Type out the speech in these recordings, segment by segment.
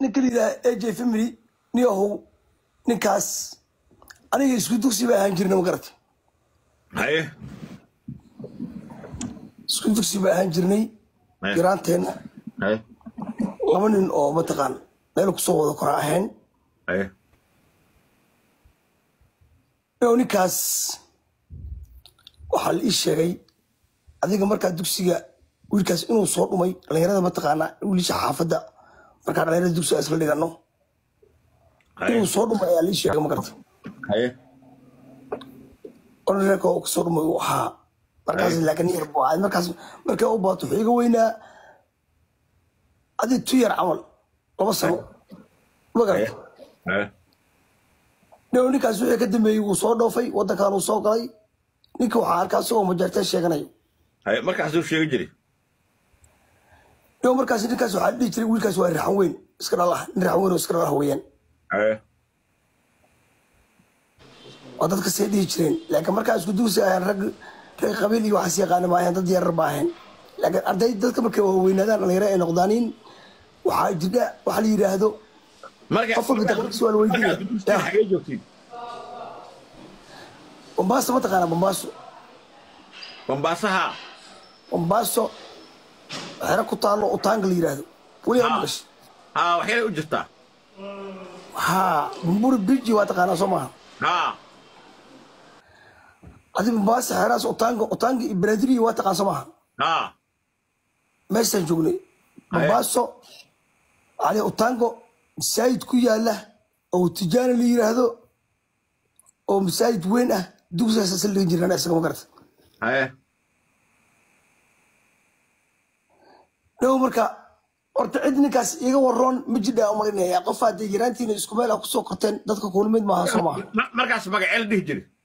نكلي ذا أجي فمري نيوه نكاس أنا يسكتوا سباع هنجرنا مقرت هاي سكتوا سباع هنجرني جرانتين هاي لمن أو متقن لأنك صوّد قراءهن هاي نيو نكاس وحال إيش شيء هذيك مركز دكسية ويلكاس إنه صوت وماي لأنه متقنا وليش حافظة مركز لأنه دكسية أسفل لأنه إنه صوت وماي ليش شيء مقرت هاي أنا رأيك أكسر موحى مركز لكن يربو مركز أوباط حيجا وينا هذه تيار عمل وبصروا مقرت لو نكاس ويا كده يوصل دوفي وده كانوا صاقي نكوا حال كاسو مجرد الشيء كناي هاي مركز شو يجري لو مركز نكاس حد يجري ويلكاس وين اسكر الله نرحوين واسكر الله وين هاي ودad ka sii dhigi jireen laakiin markaa isku duusi ayaan rag qabiil iyo waxaas yaqaan ma ahayn dad yar baahan laakiin arday dadka markay weynaadaan dhalinyaro ay noqdaaniin waxaa jira waxa la yiraahdo qof walba dadka su'aal weydiiyo xagee joogtiin Mombasa ma taqaana Mombasa xero ku taalo oo taangal yiraahdo wali amash waxay u jirtaa bumbur bridge waa taqaana Soomaa هذه مباص حراس أوتانغ إبرادري واتقان سماها ماشي جوني مباص على أوتانغ مساعد كويا له أو تجار اللي يرهدو أو مساعد وينه دوس أساس اللي يجري ناس كم قرت لو مركا أرتعدني كاس يجا ورون مجدا أمرنا يا قفا ديجرانتي نسكمل أو سوقتين دتك كل مد ما سماها مركا سماك عيل ديجري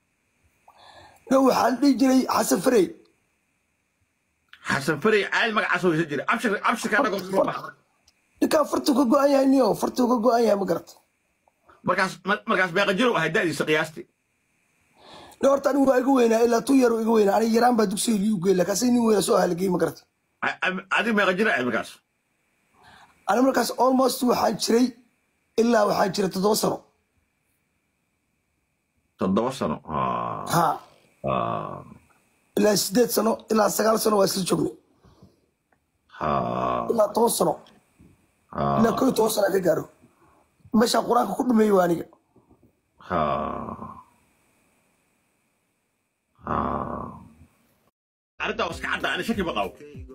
لو حال بيجري حسن فري عيل مقع عسو يجري أبشر كان أقول روبا لكن فرتو كجو أيه نيو فرتو كجو أيه مقرت مركز بيقى جرو هيدا سقياستي لو أرتاني ويجوينا إلا توير ويجوينا أنا يرام بدوسي ليوجي لك أسيني ويا سؤال جي مقرت هذه بيقى جرو عيل مركز أنا مركز almost وحاج شري إلا وحاج شري تدوسره ها إلا 6 سنة إلا 9 سنة واسل شغلي إلا 10 سنة إلا كل 10 سنة كجارو مش القرآن كله ميواني أنا واسك عدا أنا شكي بقاو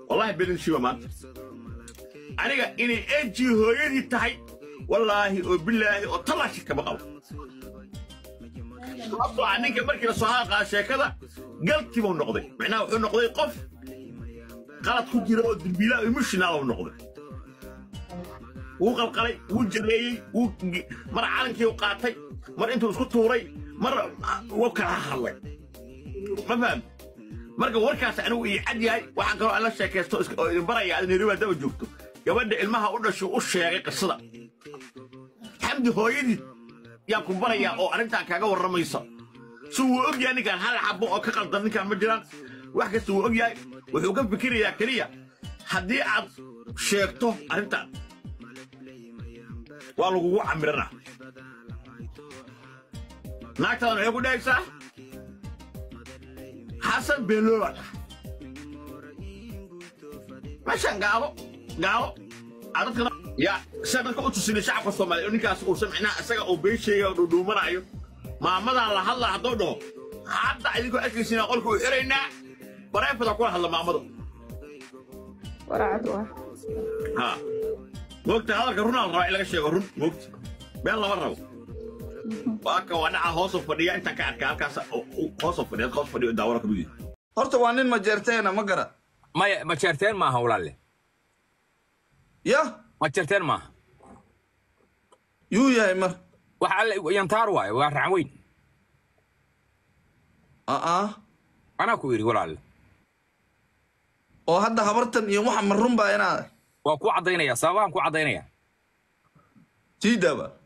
والله بدن شيء ما أنا إني أجي هو يدي تحي والله وبالله وطلع شكي بقاو أطلع عنك مركز الصحاقة شكذا قلت ما نقضي معناه نقضي قف قالت خد جرا البلاء مش ناو نقضي وقلقلي وجري مر عالنكي وقاتي مر انتو اسكو توري مر وكلا حلي ما فهم مركز وركاس انا ويعدي هاي waxaan karo ala sheekaysto baraya in riwaayada daba joogto gabadha ilmaha u dhasho u sheegay qisada xamdi hooyadii yaa ku baraya oo arintan kaaga waramaysa suu og yahay ninkan hal xabo oo ka qaldan ninkan ma jiraan wax kasta uu og yahay wuxuu ka fikirayaa kaliya haddii aad sheegto arintan waa lagu camirana naagtan waxay ku dhaysaa xasan belowa mashan gaalo adadkana يا سبب كم تسيني شعب الصومالي إنك أقول سمعنا أسرع أو بيشي أو دوما رأيو ما ماذا الله الله هذا حتى إذا كنت أكيد أقول كل إيرنا برا فتقول هلا ما ماذا ورا عدوى ها وقت هذا كرونا رأي لك شيء كرون وقت بيلا مرة وأك وأنا هوصف فدي أنت كأس هوصف فدي داورك بيجي هرتوانين ما جرتين ما قرأ ما جرتين ما هو لله يا ما جرتين ما يا إمر وحال ينتار واي وارعوين أنا كويري ولا وهذا خبرتن يوم محمد رمبا أنا وكو عضينا يا سلام كو عضينا يا تيدا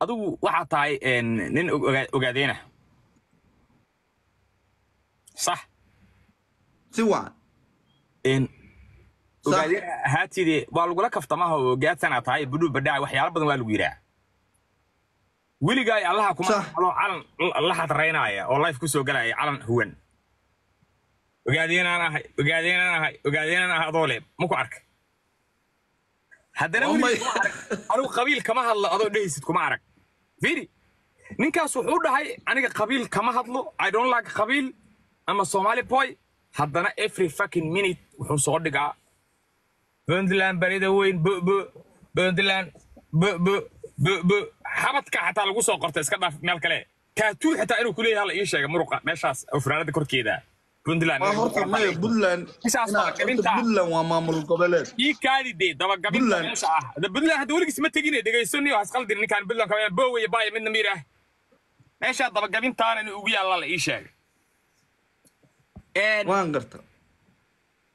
أدو واحد تاي نين أقعدينا صح سوى إن ogaadeen haatidii waa lagula kaftamaha oo gaadsanaa tahay budhu badhaca waxyaalo badan waa lagu yidhaa weligaay allaha kuma halo calan la xadraynaya oo life ku soo galaya calan huwan ogaadeenaan ahay adoole ma ku arkay haddana anigu qabiil kama hadlo adoo dhehaysid kuma arag fiiri ninkaas wuxuu dhahay aniga qabiil kama hadlo I don't like qabiil ama Somali boy haddana every fucking minute wuxuu soo dhigaa Puntland barida weyn Puntland xabadka xataa lagu soo qortay iska dhaaf meel kale taatu xitaa inuu ku leeyahay la ii sheegay muruqa meeshaas oo furaanada korkeeda Puntland horta ma Puntland Puntland waa maamul goboleed ii kaadide daba gabin meesha ah Puntland hadda weligiis ma tagin dhageysanay oo asqaldin ninkan Puntland ka boowe baay midna miirah meesha daba gabintaan inuu ugu yaala la ii sheegay waan garta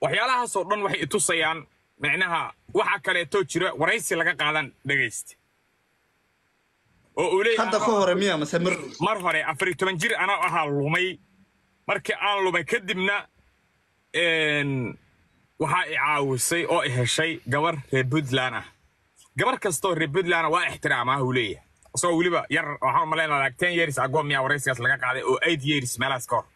waxyaalahaas oo dhan waxay tusayaan macnaha waxa kale to jira waraysi laga qaadan dhageyst oo uu leeyahay hadda ka hore miya masamir mar hore 14 jir ana ahaa lumay markii aan lumay kadibna waxa ay caawisay oo ay heshay gabar reer Puntland ah gabar kastoo reer Puntland waa ixtiraamaha uu leeyahay soo waliba yar waxaan maleynayaa 10 years ago miya waraysigaas laga qaaday oo 8 years meelaas ka hor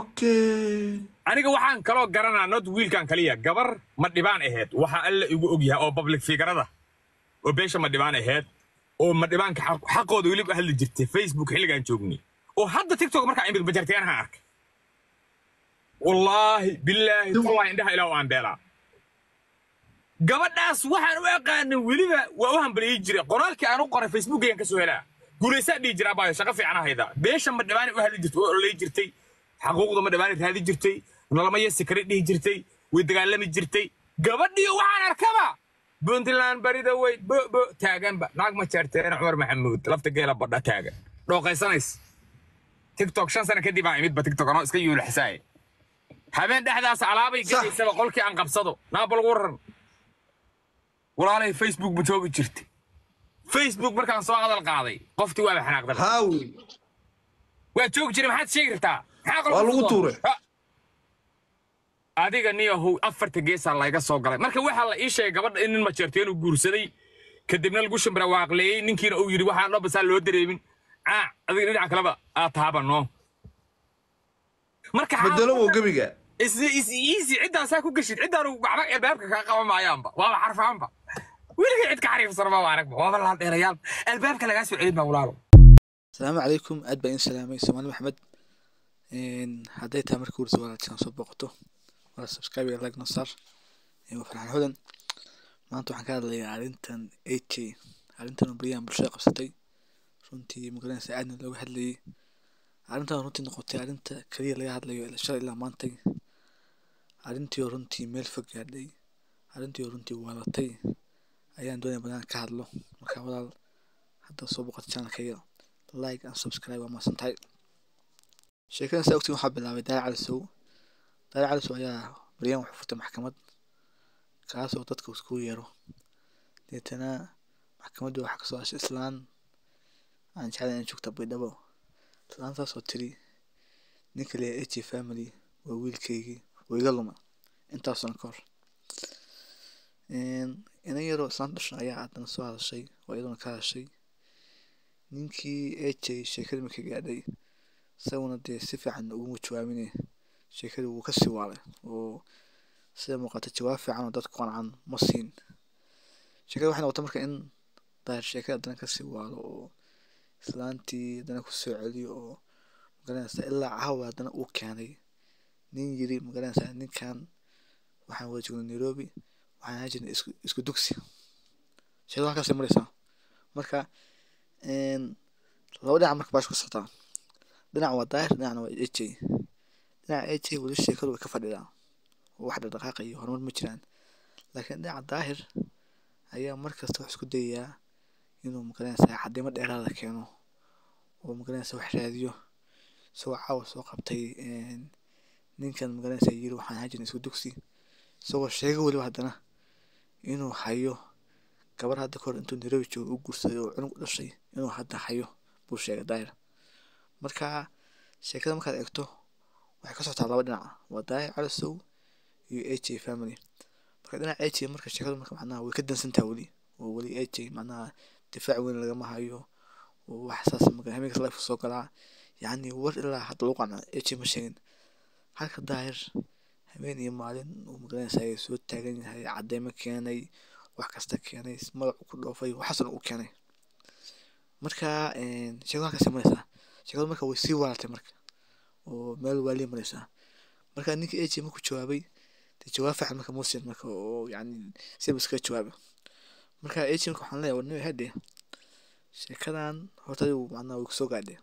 okay aniga waxaan kaloo garanaa not wiilkan kaliya gabar ma dhibaan ahayd waxa alla igu og yahay oo public figurada oo beesha ma dhibaan ahayd oo ma dhibaanka xaqooda weli hadli jirtay Facebook xilligan joognay oo hadda TikTok markaa imid bajarteen ha arkay wallahi billahi wallahi indaha ilaa aan beela gabadhaas waxaan u aqaanay weliba waa u hambaliyay jiray qoraalkii aan u qoray Facebook ayaan ka soo helaa guulaysa dhigi jiraa baa shaqo fiican ahayda beesha ma dhibaan u hadli jirtay oo leey jirtay xaquuqda ma dhibaan raadi jirtay nalama yeesakari dhigi jirtay way dagaalami jirtay gabadhii waxaan arkaba Puntland barida way taaganba naag ma jarteen Umar Maxamuud lafta geela badha taagan dhooqaysanays TikTok 5 sano kadib aan imid ba TikTok anoo iska yuul xisaay habeen dhaxdaas alaabay geysay qolkii aan qabsado naabal waran walaalay Facebook ma joogi jirtay Facebook markaan soo hadal qaaday qoftii waa xanaaqday haawi waa joog jiray maxaad sheegirtaa waa lagu tuuray adiga niyahow afarta geesa laga soo galay marka waxa la ii sheegay gabadha in ma jeerteen uu guursaday kadibna lagu shimbira waaqleeyay ninkiina uu yiri waxa dhab loo dareemin adiga dhinaca kaleba taabano marka bedelo oo gabiga is easy cidaas ku gashid cidaan waxba albaabka ka qaban maayaanba waa xarfaanba weliga cid ka xariifsan ma arag waa la dheerayaal albaabka laga soo celin ma walaalo السلام عليكم أدبا سلامي سمعني محمد هديت أمر كورس ولا تشانس بوقته ولا سبسكرايب ولا لايك نصر وفرحان هدن ما أنتو حكى لي عرنتن إيتشي عرنتن بريان برشاق قصتي runtii magaran saacadna looga hadlayay arrintan runtii noqotay arrinta kaliya laga hadlayo ilaa shalay ilaa maantay arrintii runtii meel fog gaadhay arrintii runtii waalatay ayaan doonaya badan ka hadlo marka walaal hadda soo boqotay channelkayga like and subscribe waa maasantahay sheekadan saa ogtiin waxaa bilaabay Daahir Cali Sow ayaa baryan wuxuu furtay maxkamad kaasoo dadka isku yeero deetana maxkamaddu waxaa kasoo hashay islaan aan jeclahay in joogta Baydhabo islaantaas oo tiri ninka le HG family waa wiilkaygii oo iga luma intaas oo kor inay yaro islaan dhashay ayaa haddana soo hadashay oo iyaduna ka hadashay ninkii HG sheekada markay gaadhay isaguna dee si fiican ugu jawaabinay sheekada wuu ka sii waalay oo sida muuqata jawaab fiican oo dadku qancaan ma siin sheekada waxay noqotay marka in Daahir sheekada haddana ka sii waalo oo islaantii haddana ku soo celiyo oo magaranaysa ilaa caawa haddana uu keenay nin yiri magaranaysa ninkan waxaan wada joognay Nairobi waxaan hajin isku dugsi sheekada halkaas ay maraysaa marka laba dhinac marka baash ku socotaa dhinac waa Daahir dhinacna waa HG dhinaca HG weli sheekadu way ka fadhidaa oo wax dhaqdhaqaaq iyo horumar ma jiraan laakiin dhinaca Daahir ayaa markasta wax isku dayayaa inuu magaranaysa cadeymo dheeraad ah keeno oo magaranaysa wax raadiyo soo caawa soo qabtay ninkan magaranaysa yiri waxaan hajin isku dugsi soo sheegay waliba haddana inuu hayo gabar hadda kor intuu Nairobi joogo u guursaday oo cunug dhashay inuu hadda hayo buu sheegay Daahir marka sheekada markaad eegto waxay ka socotaa laba dhinac waa Daahir Cali Sow iyo AJ family. marka dhinaca AJ marka sheekadu marka macnaha way ka dansantahay weli oo weli AJ macnaha difaac weyn lagama hayo oo wax saas marka habeenkaas live soo galaa yacni war ilaa hadda lagu qanco AJ ma sheegin halka daahir habeen iyo maalin uu magaranaysaa soo taagan yahay cadeymo keenay wax kasta keenay magac ku dhoofay waxaasna uu keenay marka sheekadu halkaas maraysaa sheekadu marka way sii waalatay marka oo meel waali maraysaa marka ninka AJ markuu jawaabay jawaab fiican marka muusin marka oo yacni si iska jawaabay marka AJ marka waxaan leeyahay wadnaha hadde sheekadan horta adigu macnaha way kusoo gaadhay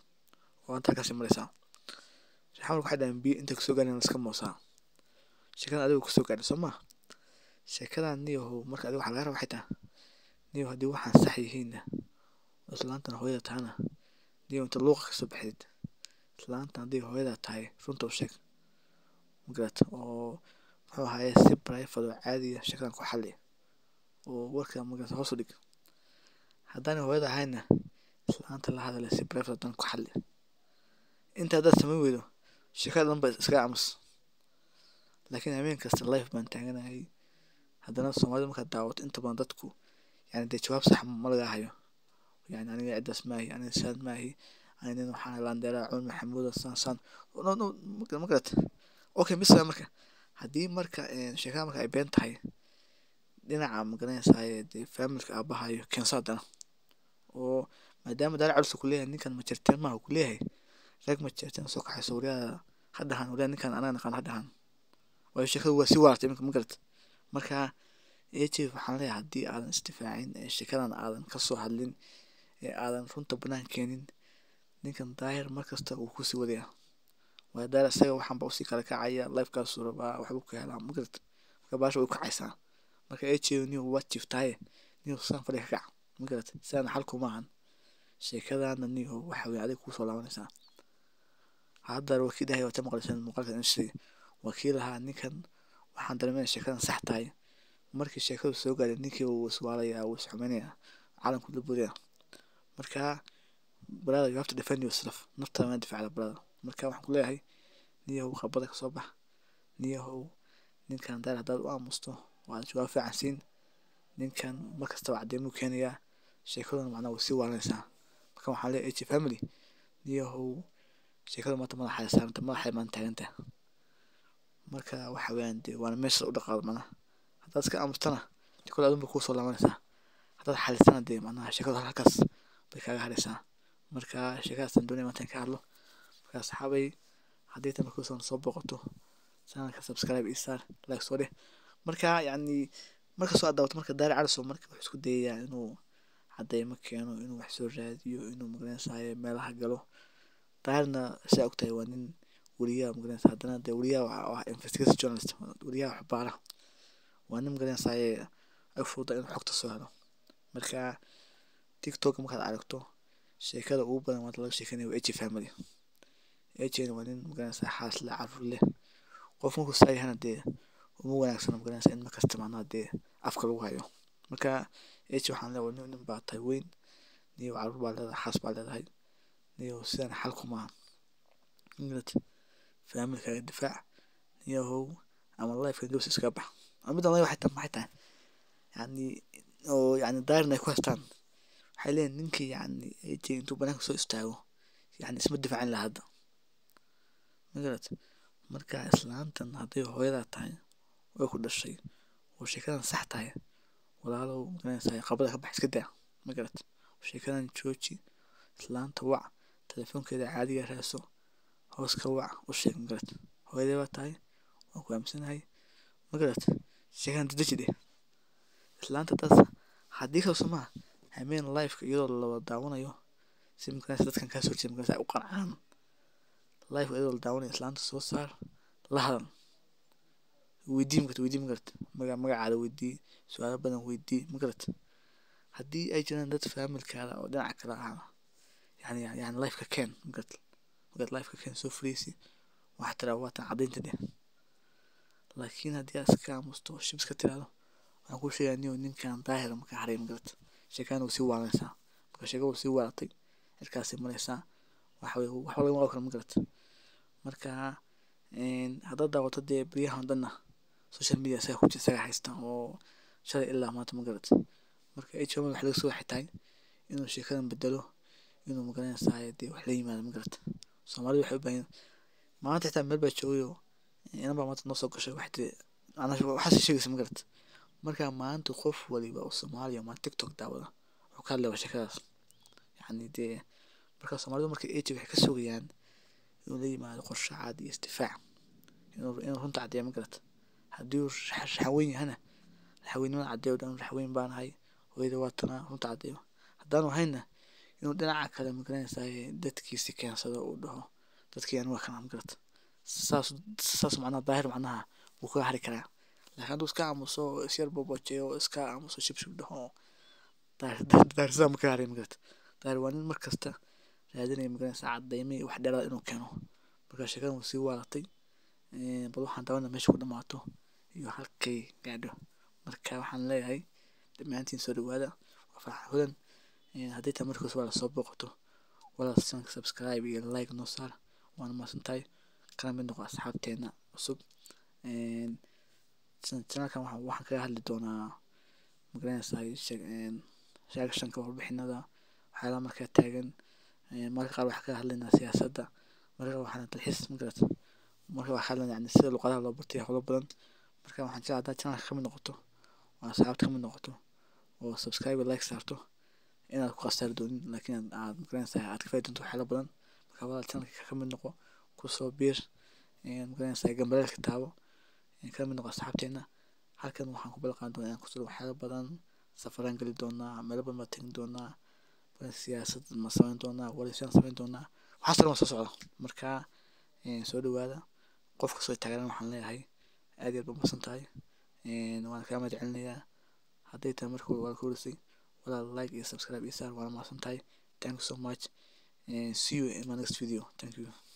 oo anta halkaas maraysaa xamal waxay dhahan biyo inta kusoo gaadhay iska moosaa sheekadan adigu kusoo gaadhay soo ma sheekadan niyo marka adigu waxa laga rabaa xitaa niyo haddii waxaan sax yihiinna islaantan hooyada tahana niyo inta luuqa kasoo baxdid islaantan haddii hooyada tahay runta u sheeg magarat oo muxuu ahaye si private oo caadiya sheekadan ku xalli oo warka magarat hoos u dhig haddaan hooyada ahayna islaanta la hadalay si private dan ku xalli inta dad samay weydo sheekada dhanba iska aamus laakiin habeen kasta live baan taaganahay haddana Soomaalida marka daawato inta badan dadku yani dee jawaab sax ma laga hayo yani aniga cidaas maahi aniga saad maahi aniga waxaan laandeeraa cun maxamuud san no magarat okay misla marka haddii marka sheekada marka ay been tahay dhinaca magaranaysaa dee familka aabaha iyo keensadana oo maadaama daal culus ku leeyahay ninkan ma jirteen ma ku leeyahay rag ma jirteen soo kaxay sawirada haddahan wala ninkan anana qan haddahan way sheekadu waa si waartay magarat marka AJ waxaan leeyahay haddii aadan istifaacin sheekadan aadan ka soo hadlin aadan runta banaan keenin ninkan daahir markasta uu ku sii wadaya waa daal isaga waxaan ba usii kala kacaya live kaas soo rabaa waxba ku helaa magarat marka baasha way ku kacaysaa marka AJ niyo waa jiftay niyo san fadhi ka kac magarat saan xalku maahan sheekadana niyo waxa way adiga ku soo laabanaysaa hadda wakiilahay wata maqalsan muuqaalka insi wakiilaha ninkan waxaan dareemaa sheekadan sax tahay markii sheekadu soo gaaray ninkii uu iswaalaya uu isxumeynaya calanku diburiya marka brother you have to defend yourself nafta ma difaaca brother marka waxaan ku leeyahay niyo khabada ka soo bax niyo ninkan daal hadaad u aamusto waa jawaab fiican siin ninkan markasta wacdeemu keenaya sheekadan macnaha si waalanaysaa marka waxaan leeyahay AJ family niyo sheekada maanta madaxa saaranta madaxa maan taaganta marka waxa weeyaan dee waana meesha u dhaqaado macnaha haddaad iska aamustana kula adunba kuu soo laabanaysaa haddaad xalisana dee macnaha sheekada halkaas bay kaaga haraysaa marka sheekadaasaan doonaya maanta ka hadlo marka saxaabay haddii tan markuu soo boqoto channelka subscribe iyo share like soo dheh marka yacni marka soo adawto marka daari caliso marka wuxuu isku dayayaa inuu cadeymo keeno inuu wax soo raadiyo inuu magaranaysaa meelaha galo daarna saa ogtahay waa nin wariyaha magaranaysaa haddana dee wariyaha waa investigation journalist wariyaha wax baara waa nin magaranaysaa ay fududa inuu xogta soo helo marka TikTok markaad aragto sheekada ugu badan waa laga sheekanayo AJ family AJ waa nin magaranaysaa xaas la carruur leh qof markuu saa yahana dee uma wanaagsan magaranaysaa in markasta macnaha dee afka lagu hayo marka AJ waxaan leeyahay nin baa tahay weyn niyo carruur baa leedahay xaas baa leedahay niyo sidaan xalku maaha magarat familkaaga difaac niyo ama life gabs iska bax amidan waxay tahay yani oo yani daarna ku haystaan waxay leeyihiin ninkii yani AJ intuu banaanka soo istaago yani isma difaacin lahaa hadda magarat marka islaantan hadday hooyada tahay way ku dhashay oo sheekadan sax tahay walaalow magaranaysaa qabada ka bax iska daa magarat sheekadan jooji islaanta wac telefoonkeeda caadiga raaso hoos ka wac u sheeg magarat hooyadee baa tahay waan ku aamsanahay magarat sheekadan dedeji dheh islaanta taas haddii kale somaa hameen live-ka iyadoo la daawanayo si magaranaysa dadkan kaa soo jeeda magaranaysa u qancaan live iyadoo la daawanayo islaanta soo saar la hadal weydii magarat magacaada weydii su-aalo badan weydii magarat haddii ay jiraan dad familkaada oo dhinaca kala ah يعني لايف كان قلت لايف كان سو فريسي واحد ترى واتن عدين تدي لكن هدي أسكا مستوى شبس كتير أنا أقول شيء يعني ونين كان ظاهر مكان حريم قلت شيء كانوا سووا على نسا شيء كانوا سووا على طي الكاسب من نسا وحاول ما أكرم قلت مركا إن هذا دعوة تدي بريها عندنا social media isaga ku jira isaga haysta oo shalay ilaa maanta ma garat marka age woman waxa laga soo xitaay inuu sheekadan bedelo inuu magaranaysaa dee wax la yimaado ma garat Soomaalidu waxay u baahan maanta xitaa meel baa joogayo inaba maanta noo soo gashay waxaas sheegaysa ma garat marka maanta qof waliba oo Soomaaliya ma TikTok daawada wuxuu ka hadlaa sheekadaas yani dee marka Soomaalidu markay age waxay ka sugayaan inuu la yimaado qorshe cad iyo isdifaac inuu runta caddeeyo ma garat haddii uu raxweyn yahana raxweynimada caddeeyo dhan raxweyn baan ahay hooyada waa tana runta caddeeyo haddaanu hayna inuu dhinaca kale magaranaysaa dadkiisi keensado uu dhaho dadkii anigu waa kana ma garat saas macnaha daahir macnaha wuu kaga hari karaa laakiin hadduu iska aamuso isyar bobojeeyo iska aamuso shibshib dhaho daahir saa ma kaga haray ma garat daahir waa nin markasta raadinaya magaranaysaa caddeymo iyo wax dheeraad inuu keeno marka sheekadan wuu sii waalatay bal waxaan daawana meesha ku dhamaato iyo halkay gaadho marka waxaan leeyahay dhammaantiin soo dhawaada waa Farxan Hodan haddii taa markaas waa la soo booqato walaal subscribe iyo like noo saar waana mahadsantahay kana mid noqo asxaabteena cusub channelkan waxaan kaga hadli doonaa magaranaysaa sheegashanka warbixinada waxyaalaha markaa taagan marka qaar waxaan kaga hadlaynaa siyaasadda marka qaar waxaan dalxiis ma garat marka waxaan hadlaynaa yani sida luqadaha loo bartay howlo badan marka waxaan jeclahay haddaad channelka ka mid noqoto oo asxaabta ka mid noqoto oo subscribe iyo like saarto inaad ku khasaari doonin laakiin aad magaranaysaa aad ka faa'iidi doonto waxyaalo badan marka walaal channelka ka mid noqo ku soo biir magaranaysaa gambalaalka taabo ka mid noqo asxaabteena halkan waxaan ku balqaan doonaa inaan ku soo waxyaalo badan safaraan geli doonaa meelo badan baan tegi doonaa siyaasad ma samayn doonaa waraysiin samayn doonaa waxaas dhan waa soo socda marka soo dhawaada qof kastoo taageerana waxaan leeyahay aad iyo aad baad mahadsantahay waan kaa mahad celinayaa hadday tahay marka waa ku horeysay walaal like iyo subscribe iyo saar waana mahadsantahay thank you so much see you in my next video thank you